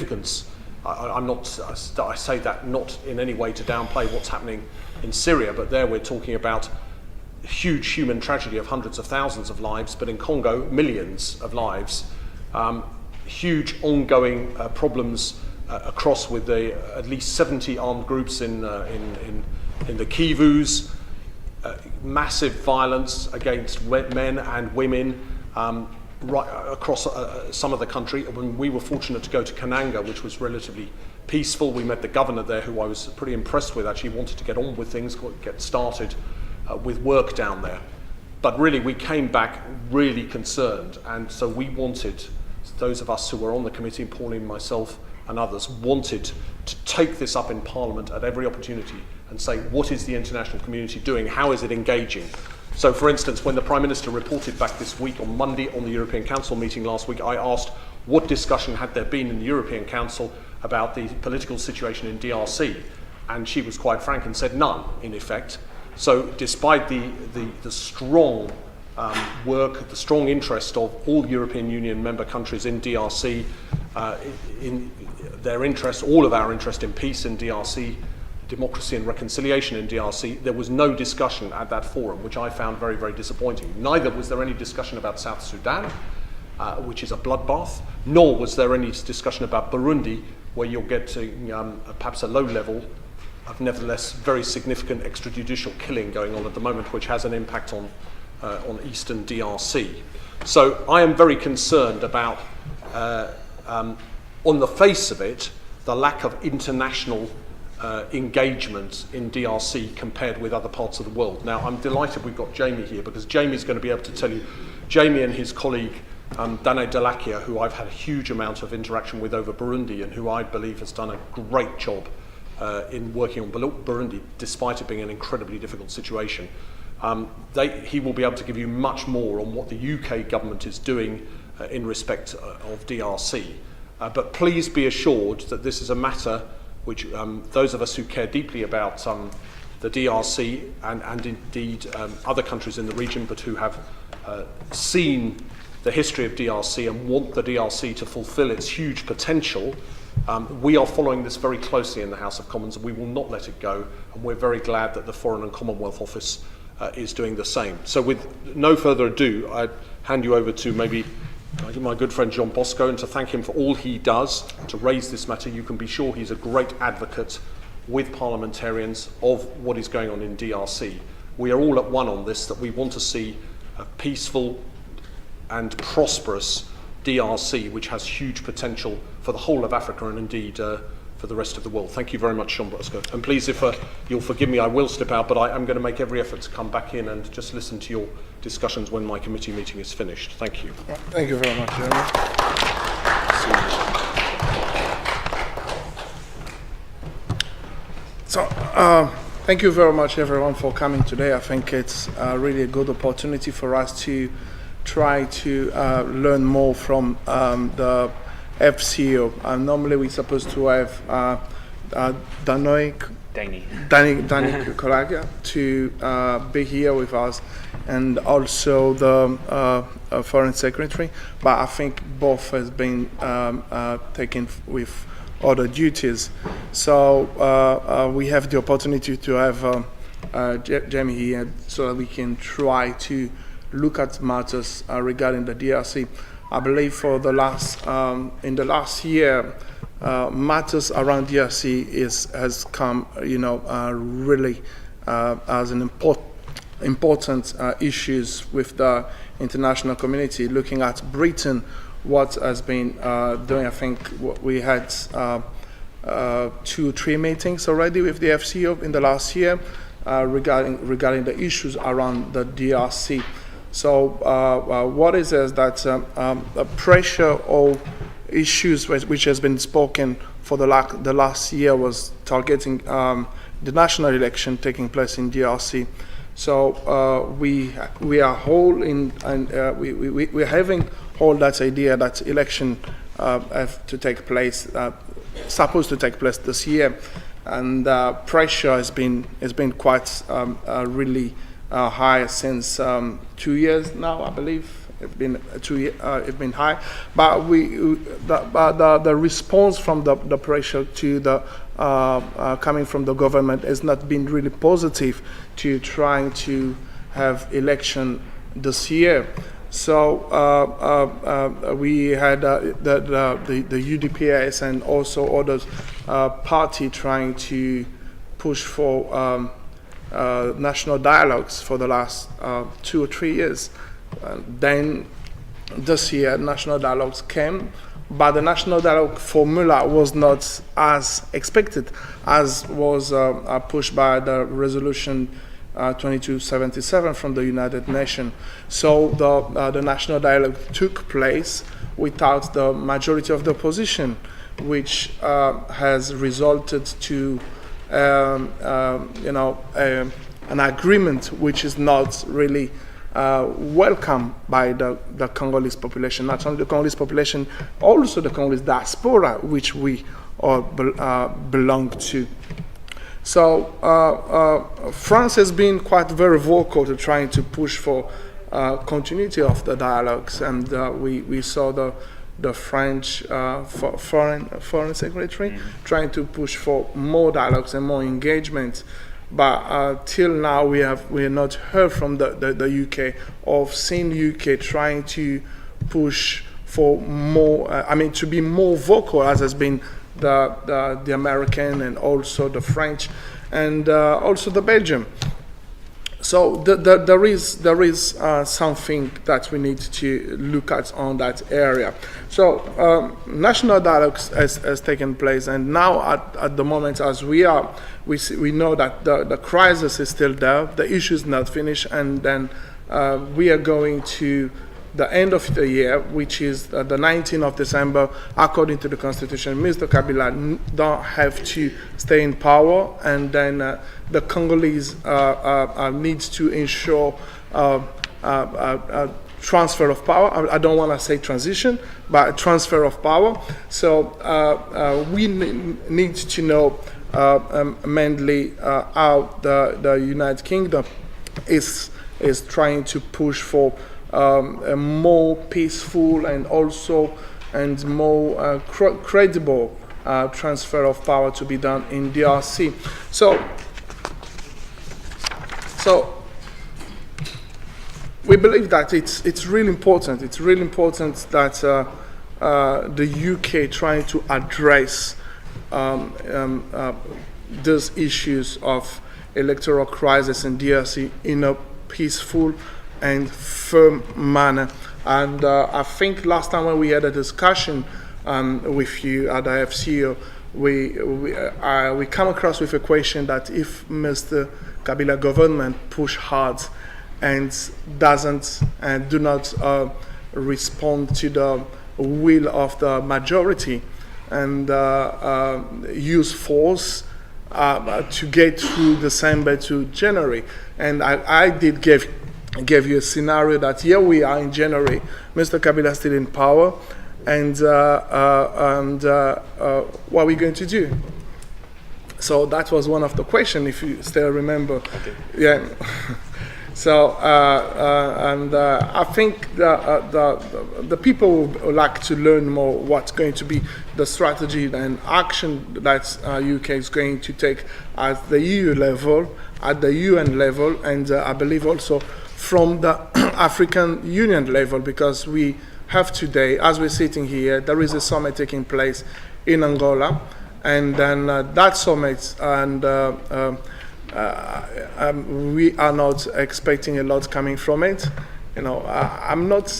significance. I say that not in any way to downplay what's happening in Syria, but there we're talking about huge human tragedy of hundreds of thousands of lives, but in Congo, millions of lives. Huge ongoing problems across with at least 70 armed groups in the Kivus, massive violence against men and women right across some of the country. When we were fortunate to go to Kananga, which was relatively peaceful, we met the governor there, who I was pretty impressed with. Actually wanted to get on with things, get started with work down there. But really, we came back really concerned, and so we wanted, those of us who were on the committee, Pauline, myself, and others, wanted to take this up in Parliament at every opportunity and say, what is the international community doing? How is it engaging? So, for instance, when the Prime Minister reported back this week on Monday on the European Council meeting last week, I asked what discussion had there been in the European Council about the political situation in DRC, and she was quite frank and said none, in effect. So, despite the strong work, the strong interest of all European Union member countries in DRC, in their interest, all of our interest in peace in DRC, democracy and reconciliation in DRC, there was no discussion at that forum, which I found very, very disappointing. Neither was there any discussion about South Sudan, which is a bloodbath, nor was there any discussion about Burundi, where you'll get to perhaps a low level of nevertheless very significant extrajudicial killing going on at the moment, which has an impact on eastern DRC. So I am very concerned about, on the face of it, the lack of international engagement in DRC compared with other parts of the world. Now, I'm delighted we've got Jamie here, because Jamie's going to be able to tell you, Jamie and his colleague, Dane Delakia, who I've had a huge amount of interaction with over Burundi, and who I believe has done a great job in working on Burundi, despite it being an incredibly difficult situation. He will be able to give you much more on what the UK government is doing in respect of DRC. But please be assured that this is a matter which those of us who care deeply about the DRC and indeed other countries in the region, but who have seen the history of DRC and want the DRC to fulfil its huge potential, we are following this very closely in the House of Commons, and we will not let it go, and we're very glad that the Foreign and Commonwealth Office is doing the same. So with no further ado, I hand you over to maybe my good friend John Bosco, and to thank him for all he does to raise this matter. You can be sure he's a great advocate with parliamentarians of what is going on in DRC. We are all at one on this, that we want to see a peaceful and prosperous DRC, which has huge potential for the whole of Africa and indeed for the rest of the world. Thank you very much, John Bosco. And please, if you'll forgive me, I will step out, but I'm going to make every effort to come back in and just listen to your discussions when my committee meeting is finished. Thank you. Thank you very much, Jeremy. So, thank you very much, everyone, for coming today. I think it's really a good opportunity for us to try to learn more from the FCO. Normally we're supposed to have Dani Kolaga to be here with us, and also the Foreign Secretary, but I think both has been taken with other duties. So we have the opportunity to have Jamie here so that we can try to look at matters regarding the DRC. I believe for the last in the last year, matters around DRC has come, really as an important issues with the international community. Looking at Britain, what has been doing, I think we had 2 or 3 meetings already with the FCO in the last year regarding the issues around the DRC. So what is that the pressure or issues which has been spoken for the last year was targeting the national election taking place in DRC. So we are whole in, and we're having all that idea that election have to take place, supposed to take place this year, and pressure has been quite really high since 2 years now, I believe. it's been high, but the response from the pressure to the coming from the government has not been really positive to trying to have election this year. So we had the UDPS and also others party trying to push for national dialogues for the last 2 or 3 years. Then this year, national dialogues came, but the national dialogue formula was not as expected, as was pushed by the resolution 2277 from the United Nations. So the national dialogue took place without the majority of the opposition, which has resulted to an agreement which is not really welcome by the Congolese population. Not only the Congolese population, also the Congolese diaspora, which we all belong to. So France has been quite very vocal to trying to push for continuity of the dialogues, and we saw the French foreign secretary trying to push for more dialogues and more engagement. But till now, we have not heard from the UK of seeing UK trying to push for more. To be more vocal, as has been the American and also the French and also the Belgium. So there is something that we need to look at on that area. So national dialogues has taken place, and now at the moment as we know that the crisis is still there, the issue is not finished, and then we are going to the end of the year, which is the 19th of December, according to the Constitution. Mr. Kabila don't have to stay in power, and then the Congolese needs to ensure transfer of power. I don't want to say transition, but transfer of power. So we need to know mainly how the United Kingdom is trying to push for a more peaceful and also more credible transfer of power to be done in DRC. So we believe that it's really important. It's really important that the UK trying to address these issues of electoral crisis in DRC in a peaceful and firm manner. And I think last time when we had a discussion with you at IFCO, we come across with a question that if Mr. Kabila government push hard and do not respond to the will of the majority and use force to get through December to January, and I did give you a scenario that here we are in January, Mr. Kabila is still in power, and what are we going to do? So that was one of the questions, if you still remember. Okay. Yeah. So I think the people would like to learn more what's going to be the strategy and action that UK is going to take at the EU level, at the UN level, and I believe also from the African Union level, because we have today, as we're sitting here, there is a summit taking place in Angola, and then that summit, and we are not expecting a lot coming from it. You know, I'm not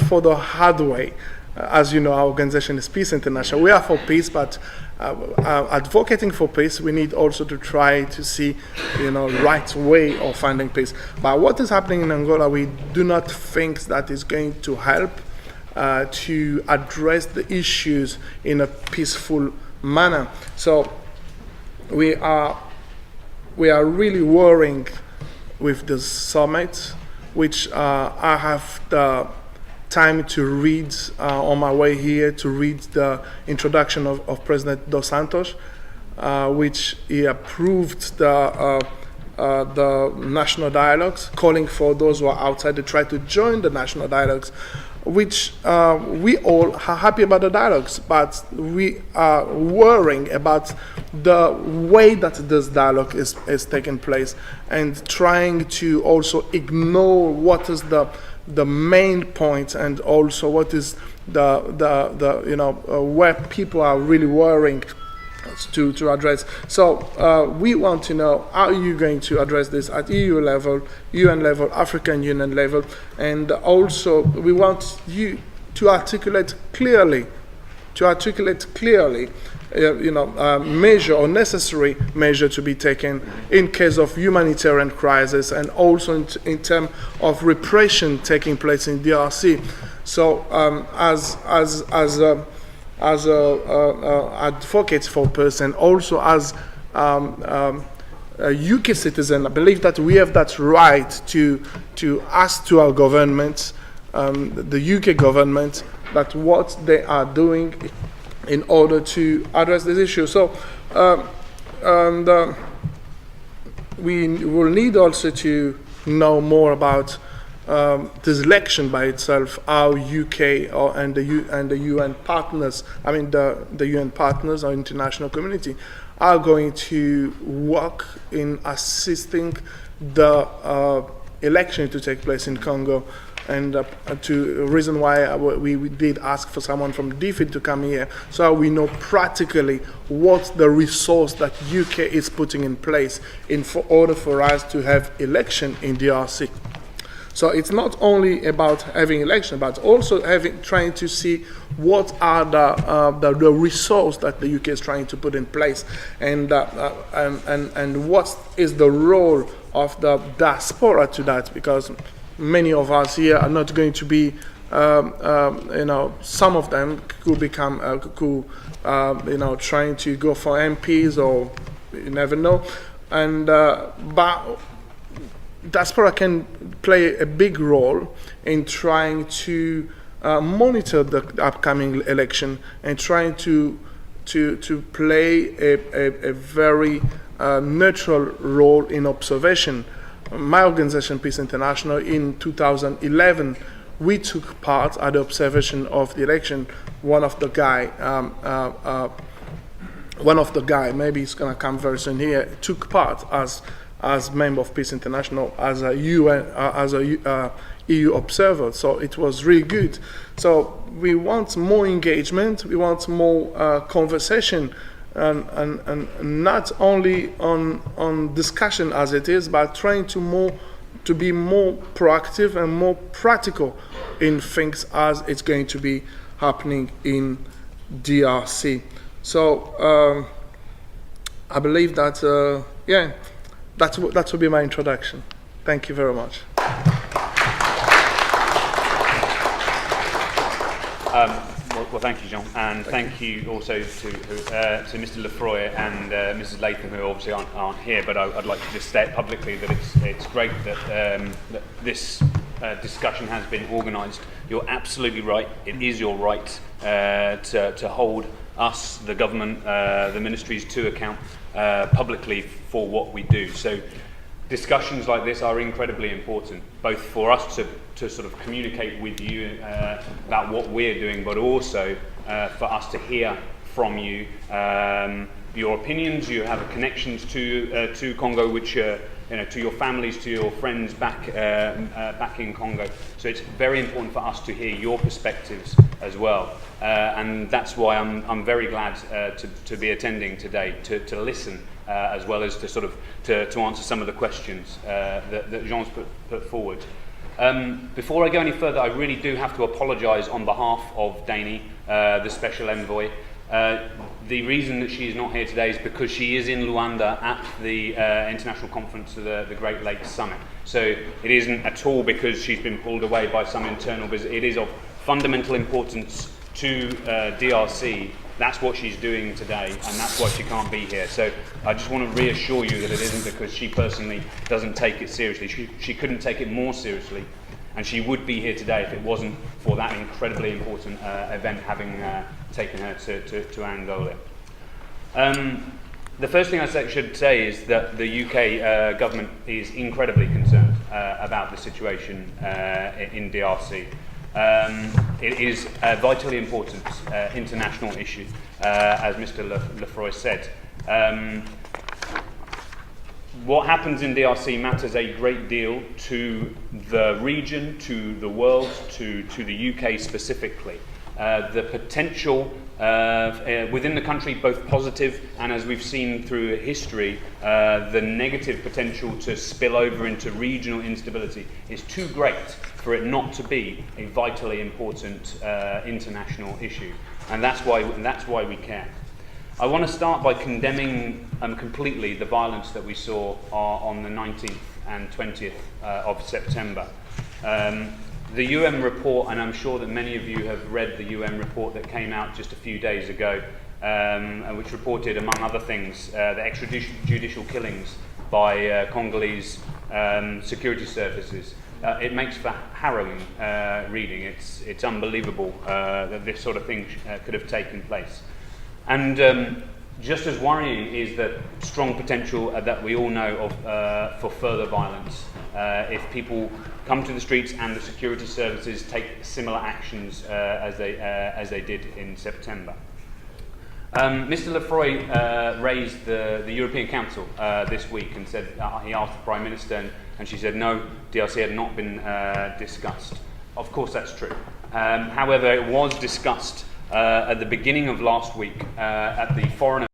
for the hard way. As you know, our organization is Peace International. We are for peace, but advocating for peace, we need also to try to see, right way of finding peace. But what is happening in Angola, we do not think that is going to help to address the issues in a peaceful manner. So we are really worrying with the summit, which I have the time to read on my way here, to read the introduction of President Dos Santos, which he approved the the national dialogues, calling for those who are outside to try to join the national dialogues, which we all are happy about the dialogues, but we are worrying about the way that this dialogue is taking place and trying to also ignore what is the main point and also what is the you know where people are really worrying to address. So we want to know, how are you going to address this at EU level, UN level, African Union level, and also we want you to articulate clearly, you know, measure or necessary measure to be taken in case of humanitarian crisis and also in terms of repression taking place in DRC. So as advocate for person, also as a UK citizen, I believe that we have that right to ask to our government, the UK government, that what they are doing in order to address this issue. So we will need also to know more about this election by itself, our UK and the UN partners, I mean the UN partners or international community are going to work in assisting the election to take place in Congo. And to reason why we did ask for someone from DFID to come here, so we know practically what the resource that UK is putting in place in order for us to have election in DRC. So it's not only about having election, but also trying to see what are the resource that the UK is trying to put in place, and what is the role of the diaspora to that, because many of us here are not going to be, you know, some of them could become, you know, trying to go for MPs, or you never know, and but diaspora can play a big role in trying to monitor the upcoming election and trying to play a very neutral role in observation. My organization, Peace International, in 2011, we took part at the observation of the election. One of the guy, maybe he's gonna come very soon here, took part as member of Peace International, as a UN, as a EU observer. So it was really good. So we want more engagement. We want more conversation. And not only on discussion as it is, but trying to be more proactive and more practical in things as it's going to be happening in DRC. So I believe that yeah, that will be my introduction. Thank you very much. Well, thank you, Jean, and thank you also to Mr. Lefroy and Mrs. Latham, who obviously aren't here. But I'd like to just state publicly that it's great that this discussion has been organised. You're absolutely right. It is your right to hold us, the government, the ministries, to account publicly for what we do. So discussions like this are incredibly important, both for us to sort of communicate with you about what we're doing, but also for us to hear from you your opinions. You have connections to Congo, which you know, to your families, to your friends back in Congo. So it's very important for us to hear your perspectives as well, and that's why I'm very glad to be attending today, to listen as well as to sort of to answer some of the questions that Jean's put forward. Before I go any further, I really do have to apologise on behalf of Dani, the Special Envoy. The reason that she is not here today is because she is in Luanda at the International Conference of the Great Lakes Summit. So it isn't at all because she's been pulled away by some internal business. It is of fundamental importance to DRC. That's what she's doing today, and that's why she can't be here. So I just want to reassure you that it isn't because she personally doesn't take it seriously. She couldn't take it more seriously, and she would be here today if it wasn't for that incredibly important event having taken her to Angola. The first thing I should say is that the UK government is incredibly concerned about the situation in DRC. It is a vitally important international issue, as Mr. Lefroy said. What happens in DRC matters a great deal to the region, to the world, to the UK specifically. The potential within the country, both positive and, as we've seen through history, the negative potential to spill over into regional instability is too great for it not to be a vitally important international issue. And that's why we care. I want to start by condemning completely the violence that we saw on the 19th and 20th of September. The UN report, and I'm sure that many of you have read the UN report that came out just a few days ago, which reported, among other things, the extrajudicial killings by Congolese security services. It makes for harrowing reading. It's unbelievable that this sort of thing could have taken place. And just as worrying is the strong potential that we all know of for further violence if people come to the streets and the security services take similar actions as they did in September. Mr. Lefroy raised the European Council this week and said he asked the Prime Minister and she said no, DRC had not been discussed. Of course that's true. However, it was discussed at the beginning of last week at the Foreign